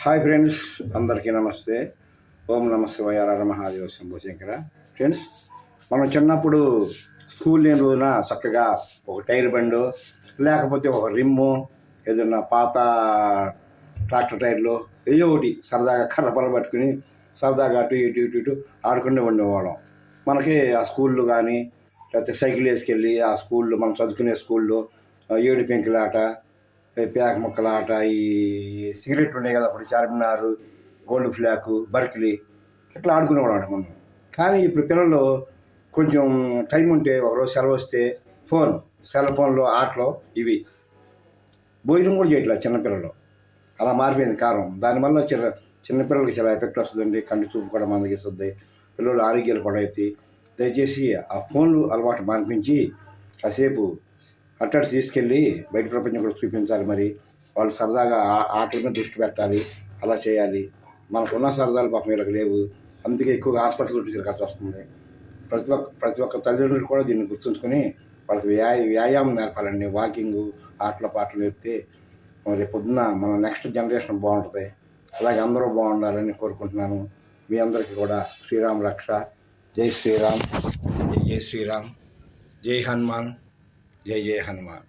Hi friends, అందరికీ నమస్తే. ఓం నమ శివాయ, హర మహాదేవ, శంభో శంకర. ఫ్రెండ్స్, మనం చిన్నప్పుడు స్కూల్ లేని రోజున చక్కగా ఒక టైర్ బండు లేకపోతే ఒక రిమ్ము, ఏదన్నా పాత ట్రాక్టర్ టైర్లు ఏదో ఒకటి సరదాగా కర్ర పొల పట్టుకుని సరదాగా అటు ఇటు ఇటు ఇటు ఆడుకుంటూ ఉండేవాళ్ళం. మనకి ఆ స్కూళ్ళు కానీ లేకపోతే సైకిల్ వేసుకెళ్ళి ఆ స్కూల్లో మనం చదువుకునే స్కూల్లో ఏడు పెంకులాట, పేక ముక్కల ఆట, ఈ సిగరెట్లు ఉన్నాయి కదా అప్పుడు, చార్మినారు, గోల్డ్ ఫ్లాక్, బర్కిలీ, ఇట్లా ఆడుకునేవాడు మనం. కానీ ఇప్పుడు పిల్లలు కొంచెం టైం ఉంటే ఒకరోజు సెలవు వస్తే సెల్ ఫోన్లో ఆటలు ఇవి భోజనం కూడా చేయట్లేదు చిన్నపిల్లలు. అలా మారిపోయింది కాలం. దానివల్ల చిన్నపిల్లలకి చాలా ఎఫెక్ట్ వస్తుందండి. కంటి చూపు కూడా మందగిస్తుంది, పిల్లలు ఆరోగ్యాలు పడవుతాయి. దయచేసి ఆ ఫోన్లు అలవాటు మానిపించి కాసేపు అట్టడి తీసుకెళ్ళి బయట ప్రపంచం కూడా చూపించాలి. మరి వాళ్ళు సరదాగా ఆటల మీద దృష్టి పెట్టాలి. అలా చేయాలి. మనకున్న సరదాలు పాపం వీళ్ళకి లేవు. అందుకే ఎక్కువగా హాస్పిటల్ తిరగాల్సి వస్తుంది. ప్రతి ఒక్క తల్లిదండ్రులు కూడా దీన్ని గుర్తుంచుకొని వాళ్ళకి వ్యాయామం నేర్పాలండి. వాకింగు, ఆటల పాటలు నేర్పితే రేపు పొద్దున్న మన నెక్స్ట్ జనరేషన్ బాగుంటుంది. అలాగే అందరూ బాగుండాలని కోరుకుంటున్నాను. మీ అందరికీ కూడా శ్రీరామ్ రక్ష. జై శ్రీరామ్, జై శ్రీరామ్, జై హనుమాన్, జై హనుమాన్.